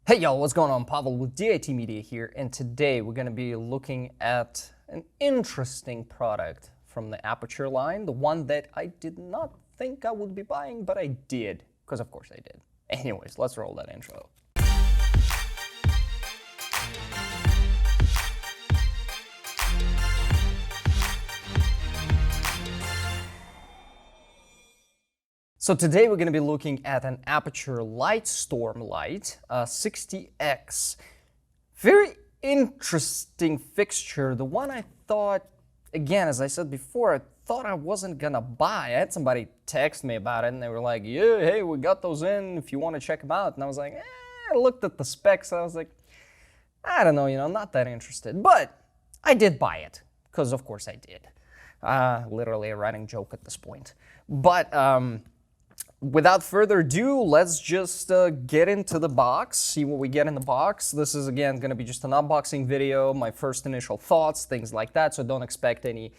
Hey y'all, what's going on? Pavel with DIT Media here, and today we're going to be looking at an interesting product from the Aputure line, the one that I did not think I would be buying, but I did, because of course I did. Anyways, let's roll that intro. So today we're going to be looking at an Aputure Lightstorm light, 60X. Very interesting fixture. The one I thought, again, as I said before, I thought I wasn't going to buy. I had somebody text me about it, and they were like, yeah, hey, we got those in if you want to check them out. And I was like, I looked at the specs, and I was like, I don't know, not that interested. But I did buy it, because of course I did. Literally a running joke at this point. But without further ado, let's just get into the box, see what we get in the box. This is, again, going to be just an unboxing video, my first initial thoughts, things like that, so don't expect any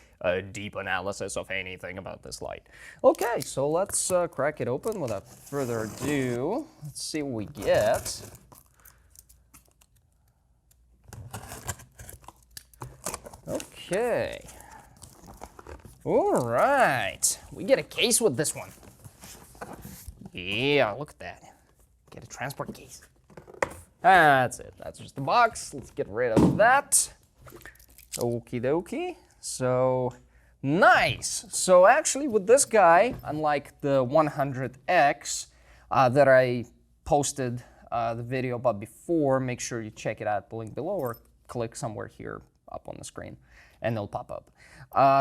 deep analysis of anything about this light. Okay, so let's crack it open without further ado. Let's see what we get. Okay. All right, we get a case with this one. Yeah, look at that. Get a transport case. That's it. That's just the box. Let's get rid of that. Okie dokie. So, nice. So actually with this guy, unlike the 100X that I posted the video about before, make sure you check it out, the link below, or click somewhere here up on the screen and it'll pop up.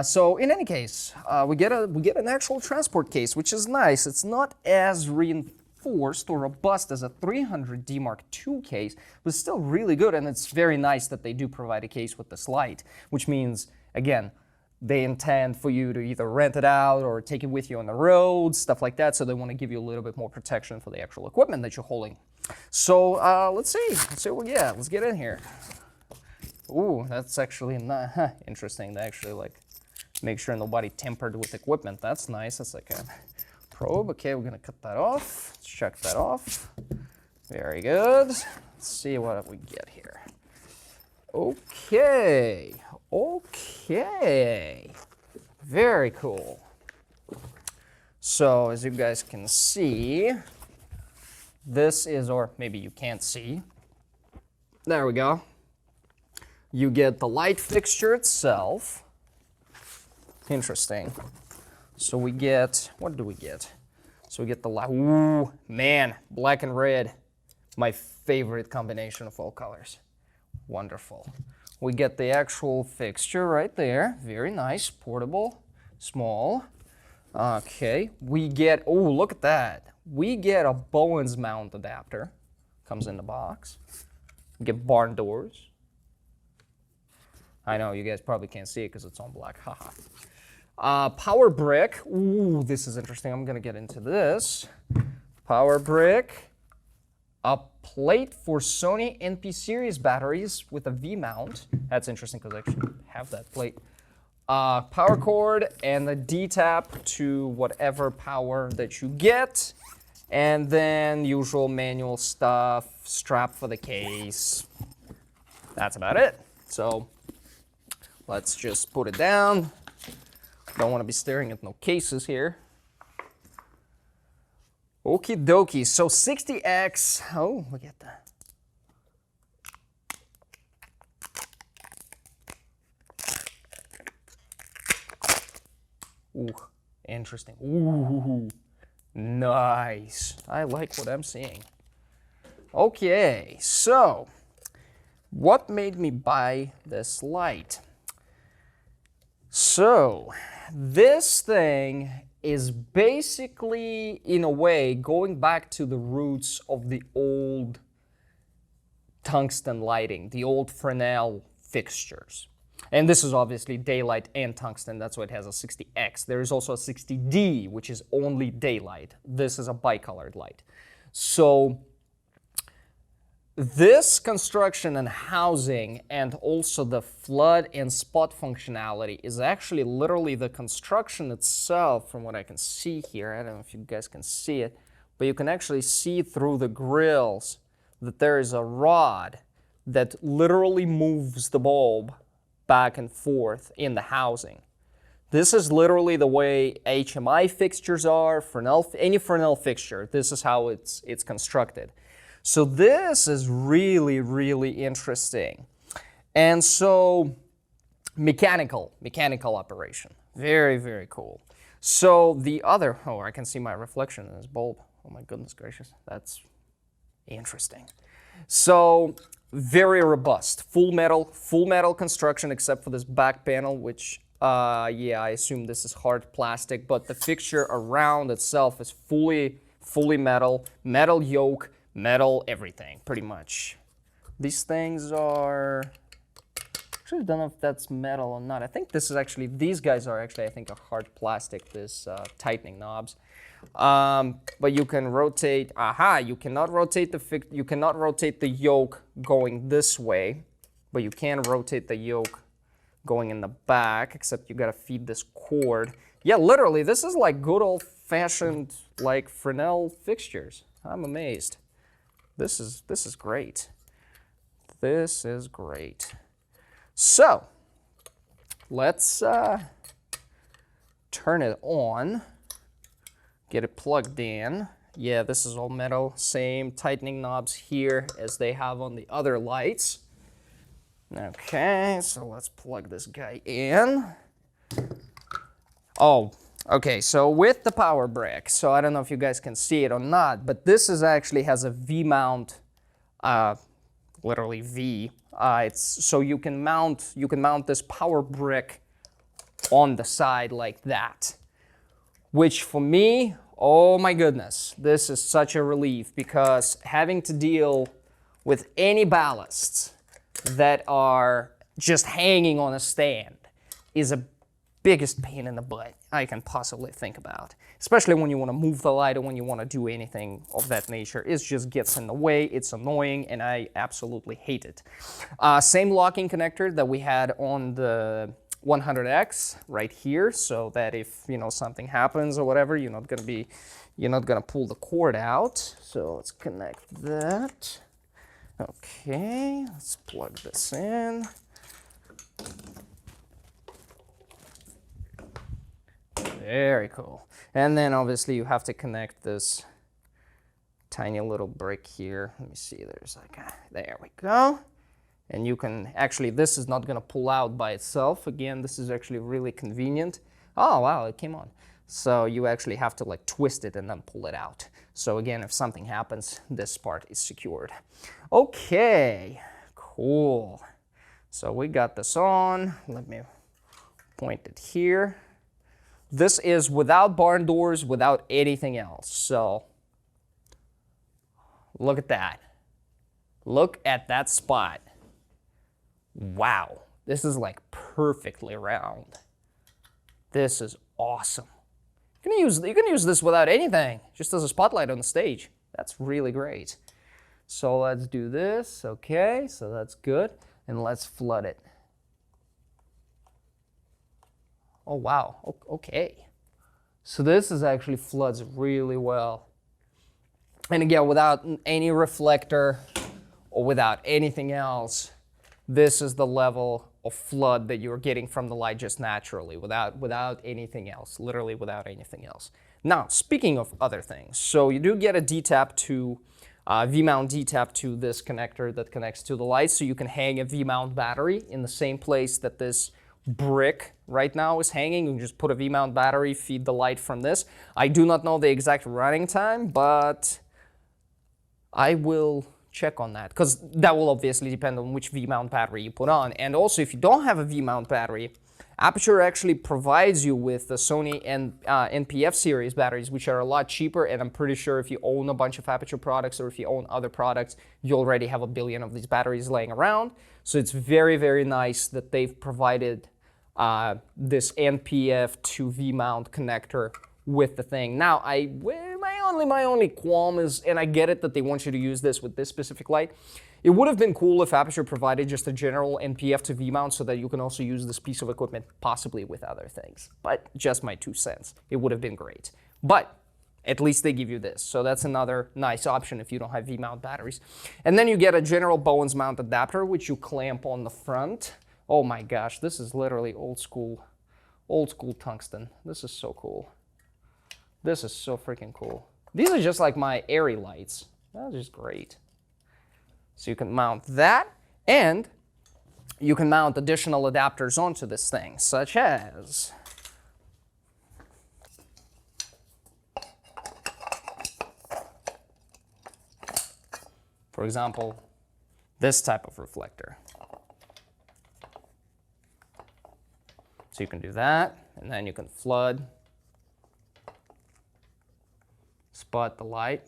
So in any case, we get an actual transport case, which is nice. It's not as reinforced or robust as a 300D Mark II case, but it's still really good, and it's very nice that they do provide a case with this light, which means, again, they intend for you to either rent it out or take it with you on the road, stuff like that, so they want to give you a little bit more protection for the actual equipment that you're holding. So let's see what we get. Let's get in here. Ooh, that's actually not interesting. They actually make sure nobody tampered with equipment. That's nice. That's like a probe. Okay, we're gonna cut that off. Let's check that off. Very good. Let's see what we get here. Okay. Okay. Very cool. So as you guys can see, this is, or maybe you can't see. There we go. You get the light fixture itself. Interesting. So we get, what do we get? So we get the light, ooh, man, black and red. My favorite combination of all colors. Wonderful. We get the actual fixture right there. Very nice, portable, small. Okay, we get, oh, look at that. We get a Bowens mount adapter. Comes in the box. We get barn doors. I know, you guys probably can't see it because it's on black, haha. Power brick, ooh, this is interesting, I'm gonna get into this. Power brick, a plate for Sony NP series batteries with a V mount. That's interesting because I actually have that plate. Power cord and the D-tap to whatever power that you get. And then usual manual stuff, strap for the case. That's about it. So let's just put it down. Don't want to be staring at no cases here. Okie dokie. So 60X. Oh, look at that. Ooh, interesting. Ooh, nice. I like what I'm seeing. Okay, so what made me buy this light? So this thing is basically, in a way, going back to the roots of the old tungsten lighting, the old Fresnel fixtures. And this is obviously daylight and tungsten, that's why it has a 60X. There is also a 60D, which is only daylight. This is a bicolored light. So this construction and housing and also the flood and spot functionality is actually literally the construction itself, from what I can see here. I don't know if you guys can see it, but you can actually see through the grills that there is a rod that literally moves the bulb back and forth in the housing. This is literally the way HMI fixtures are, any Fresnel fixture. This is how it's constructed. So this is really, really interesting. And so mechanical operation. Very, very cool. So the other, oh, I can see my reflection in this bulb. Oh my goodness gracious, that's interesting. So very robust, full metal construction except for this back panel, which yeah, I assume this is hard plastic, but the fixture around itself is fully metal yoke, metal everything, pretty much. These things are, actually don't know if that's metal or not. I think this is actually, these guys are actually, I think, a hard plastic, this tightening knobs. But you can rotate, you cannot rotate the yoke going this way, but you can rotate the yoke going in the back, except you gotta feed this cord. Yeah, literally, this is like good old-fashioned like Fresnel fixtures. I'm amazed. This is great. This is great. So let's turn it on, get it plugged in. Yeah, this is all metal, same tightening knobs here as they have on the other lights. Okay, so let's plug this guy in. Oh, okay, so with the power brick, so I don't know if you guys can see it or not, but this is actually has a V-mount, literally V. So you can mount this power brick on the side like that, which for me, oh my goodness, this is such a relief, because having to deal with any ballasts that are just hanging on a stand is the biggest pain in the butt I can possibly think about. Especially when you want to move the light or when you want to do anything of that nature. It just gets in the way, it's annoying, and I absolutely hate it. Same locking connector that we had on the 100X right here, so that if something happens or whatever, you're not gonna pull the cord out. So let's connect that. Okay, let's plug this in. Very cool. And then obviously you have to connect this tiny little brick here. Let me see, there's like there we go. And you can actually, this is not gonna pull out by itself. Again, this is actually really convenient. Oh wow, it came on. So you actually have to like twist it and then pull it out. So again, if something happens, this part is secured. Okay, cool. So we got this on. Let me point it here. This is without barn doors, without anything else. So look at that. Look at that spot. Wow, this is like perfectly round. This is awesome. You can use this without anything, just as a spotlight on the stage. That's really great. So let's do this. Okay, so that's good. And let's flood it. Oh wow, okay. So this is actually floods really well. And again, without any reflector or without anything else, this is the level of flood that you're getting from the light just naturally, without anything else, literally without anything else. Now, speaking of other things, so you do get a D-tap to, V-mount D-tap to this connector that connects to the light, so you can hang a V-mount battery in the same place that this brick right now is hanging. You can just put a V-mount battery, feed the light from this. I do not know the exact running time, but I will check on that, because that will obviously depend on which V-mount battery you put on. And also, if you don't have a V-mount battery, Aputure actually provides you with the Sony NPF series batteries, which are a lot cheaper, and I'm pretty sure if you own a bunch of Aputure products or if you own other products, you already have a billion of these batteries laying around. So it's very, very nice that they've provided this NPF to V-mount connector with the thing. Now, my only qualm is, and I get it that they want you to use this with this specific light, it would have been cool if Aputure provided just a general NPF to V-mount so that you can also use this piece of equipment possibly with other things. But just my 2 cents. It would have been great. But At least they give you this. So that's another nice option if you don't have V-mount batteries. And then you get a general Bowens mount adapter, which you clamp on the front. Oh my gosh, this is literally old school tungsten. This is so cool. This is so freaking cool. These are just like my airy lights. That's just great. So you can mount that, and you can mount additional adapters onto this thing, such as for example, this type of reflector. So you can do that, and then you can flood, spot the light.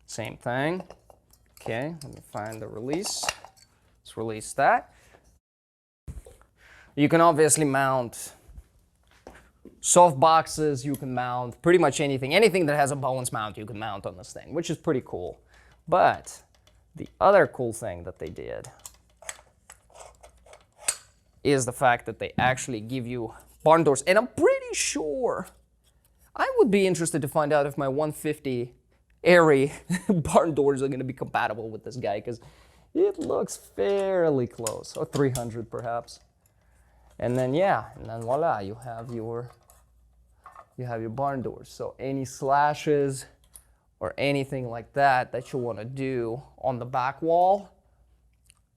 Same thing. Okay, let me find the release. Let's release that. You can obviously mount soft boxes, you can mount pretty much anything. Anything that has a Bowens mount you can mount on this thing, which is pretty cool. But the other cool thing that they did is the fact that they actually give you barn doors. And I'm pretty sure, I would be interested to find out if my 150 airy barn doors are going to be compatible with this guy, because it looks fairly close, or 300 perhaps. And then yeah, and then voila, you have your barn doors. So any slashes or anything like that that you want to do on the back wall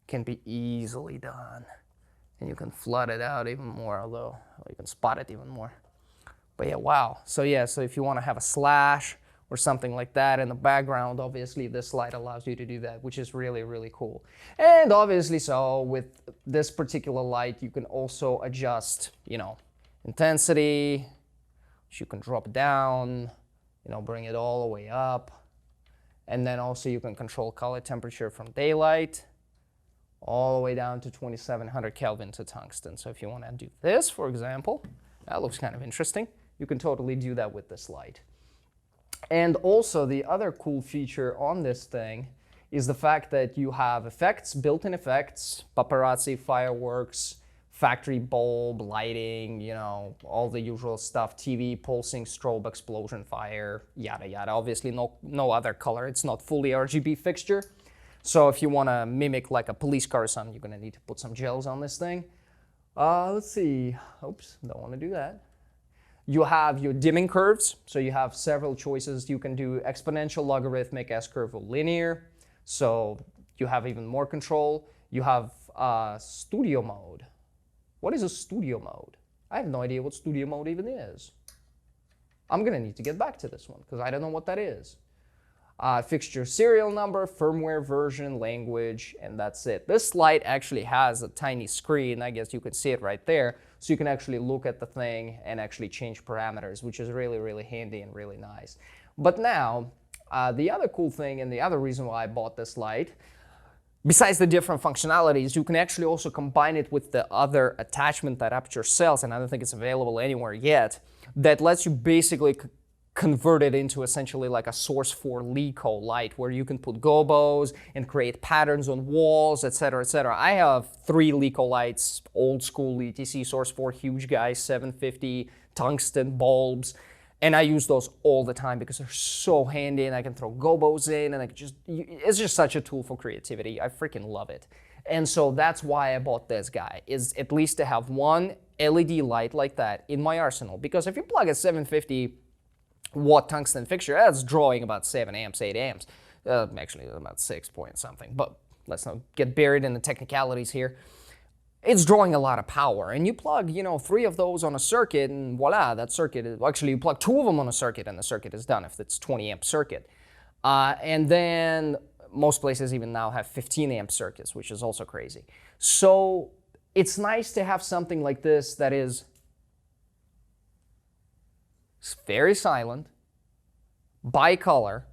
can be easily done. And you can flood it out even more, although you can spot it even more. But yeah, wow. So yeah, so if you want to have a slash or something like that in the background, obviously this light allows you to do that, which is really, really cool. And obviously, so with this particular light, you can also adjust, you know, intensity, which you can drop down, you know, bring it all the way up. And then also you can control color temperature from daylight all the way down to 2700 Kelvin to tungsten. So if you want to do this, for example, that looks kind of interesting. You can totally do that with this light. And also the other cool feature on this thing is the fact that you have effects, built-in effects, paparazzi, fireworks, factory bulb, lighting, you know, all the usual stuff, TV, pulsing, strobe, explosion, fire, yada, yada. Obviously no other color. It's not fully RGB fixture. So if you want to mimic like a police car or something, you're going to need to put some gels on this thing. Let's see. Oops, don't want to do that. You have your dimming curves. So you have several choices. You can do exponential, logarithmic, S-curve, or linear. So you have even more control. You have studio mode. What is a studio mode? I have no idea what studio mode even is. I'm going to need to get back to this one because I don't know what that is. Fixture serial number, firmware version, language, and that's it. This light actually has a tiny screen. I guess you can see it right there. So you can actually look at the thing and actually change parameters, which is really, really handy and really nice. But now, the other cool thing and the other reason why I bought this light, besides the different functionalities, you can actually also combine it with the other attachment that Aputure sells, and I don't think it's available anywhere yet, that lets you basically convert it into essentially like a Source 4 Lico light, where you can put gobos and create patterns on walls, etc., etc. I have 3 Lico lights, old school ETC Source 4 huge guys, 750 tungsten bulbs, and I use those all the time because they're so handy, and I can throw gobos in, and it's just such a tool for creativity. I freaking love it. And so that's why I bought this guy, is at least to have one LED light like that in my arsenal. Because if you plug a 750 watt tungsten fixture, that's drawing about 7 amps, 8 amps. Actually, about 6 point something, but let's not get buried in the technicalities here. It's drawing a lot of power, and you plug, you know, 3 of those on a circuit, and voila, that circuit is, actually you plug 2 of them on a circuit, and the circuit is done if it's 20 amp circuit. And then most places even now have 15 amp circuits, which is also crazy. So it's nice to have something like this that is very silent, bicolor,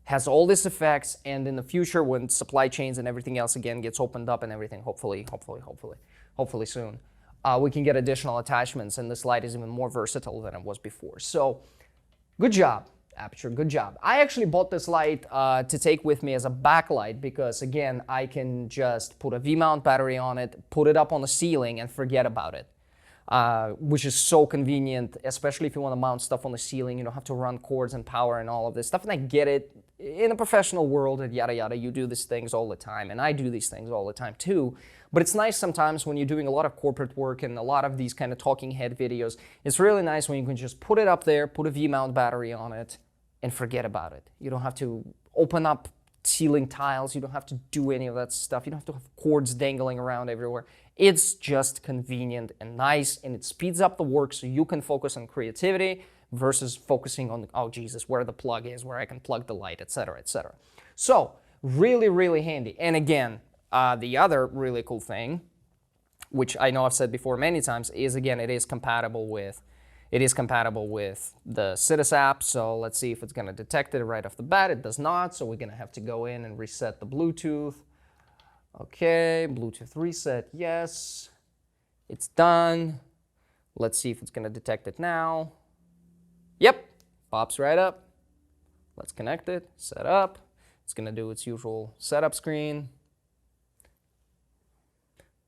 has all these effects, and in the future when supply chains and everything else again gets opened up and everything, hopefully soon, we can get additional attachments, and this light is even more versatile than it was before. So good job, Aputure, good job. I actually bought this light to take with me as a backlight because, again, I can just put a V-mount battery on it, put it up on the ceiling, and forget about it. which is so convenient, especially if you want to mount stuff on the ceiling. You don't have to run cords and power and all of this stuff. And I get it. In a professional world and yada yada, you do these things all the time, and I do these things all the time too. But it's nice sometimes when you're doing a lot of corporate work and a lot of these kind of talking head videos. It's really nice when you can just put it up there, put a V-mount battery on it, and forget about it. You don't have to open up ceiling tiles. You don't have to do any of that stuff. You don't have to have cords dangling around everywhere. It's just convenient and nice, and it speeds up the work so you can focus on creativity versus focusing on, oh Jesus, where the plug is, where I can plug the light, etc., etc. So really, really handy. And again, the other really cool thing, which I know I've said before many times, is again, it is compatible with the Citus app. So let's see if it's going to detect it right off the bat. It does not, so we're going to have to go in and reset the Bluetooth. Okay, Bluetooth reset, yes. It's done. Let's see if it's going to detect it now. Yep, pops right up. Let's connect it, set up. It's going to do its usual setup screen.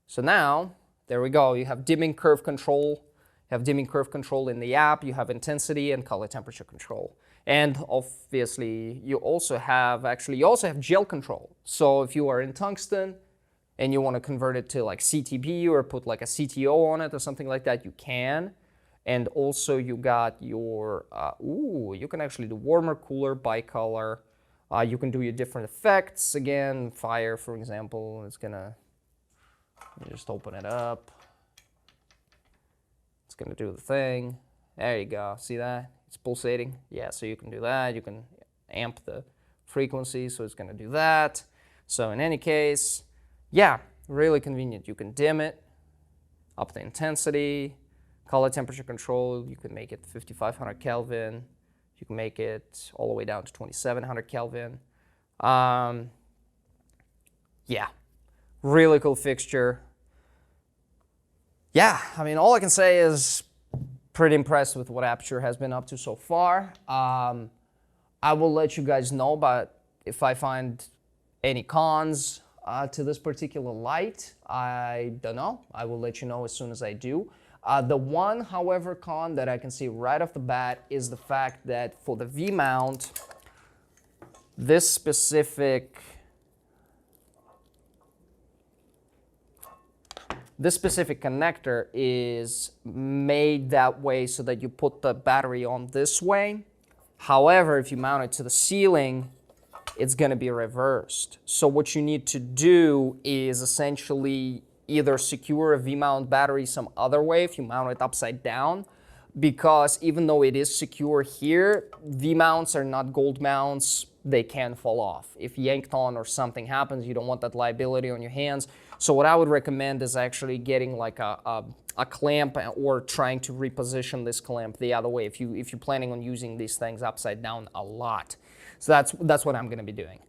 So now, there we go. You have dimming curve control. You have dimming curve control in the app. You have intensity and color temperature control. And obviously, you also have gel control. So if you are in tungsten and you want to convert it to like CTB or put like a CTO on it or something like that, you can. And also you got your, you can actually do warmer, cooler, bicolor. You can do your different effects. Again, fire, for example, it's gonna, just open it up. It's gonna do the thing. There you go, see that? It's pulsating. Yeah, so you can do that. You can amp the frequency, so it's gonna do that. So in any case, yeah, really convenient. You can dim it, up the intensity, color temperature control, you can make it 5500 Kelvin. You can make it all the way down to 2700 Kelvin. Yeah, really cool fixture. Yeah, I mean, all I can say is pretty impressed with what Aputure has been up to so far. I will let you guys know about if I find any cons to this particular light. I don't know. I will let you know as soon as I do. The one, however, con that I can see right off the bat is the fact that for the V-mount, this specific connector is made that way so that you put the battery on this way. However, if you mount it to the ceiling, it's going to be reversed. So what you need to do is essentially either secure a V-mount battery some other way if you mount it upside down, because even though it is secure here, V-mounts are not gold mounts. They can fall off. If yanked on or something happens, you don't want that liability on your hands. So what I would recommend is actually getting like a clamp or trying to reposition this clamp the other way if you're planning on using these things upside down a lot. So that's what I'm going to be doing.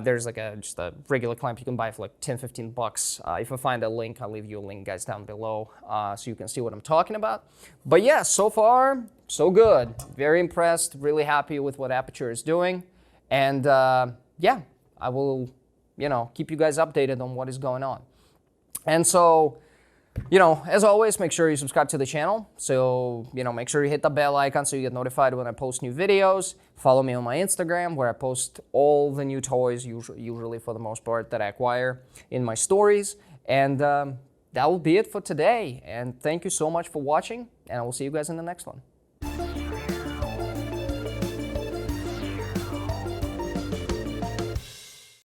There's like just a regular clamp you can buy for like 10-15 bucks. If I find a link, I'll leave you a link, guys, down below so you can see what I'm talking about. But yeah, so far, so good. Very impressed, really happy with what Aputure is doing. And yeah, I will, keep you guys updated on what is going on. And so, as always, make sure you subscribe to the channel. So, make sure you hit the bell icon so you get notified when I post new videos. Follow me on my Instagram, where I post all the new toys, usually for the most part, that I acquire in my stories. And that will be it for today. And thank you so much for watching, and I will see you guys in the next one.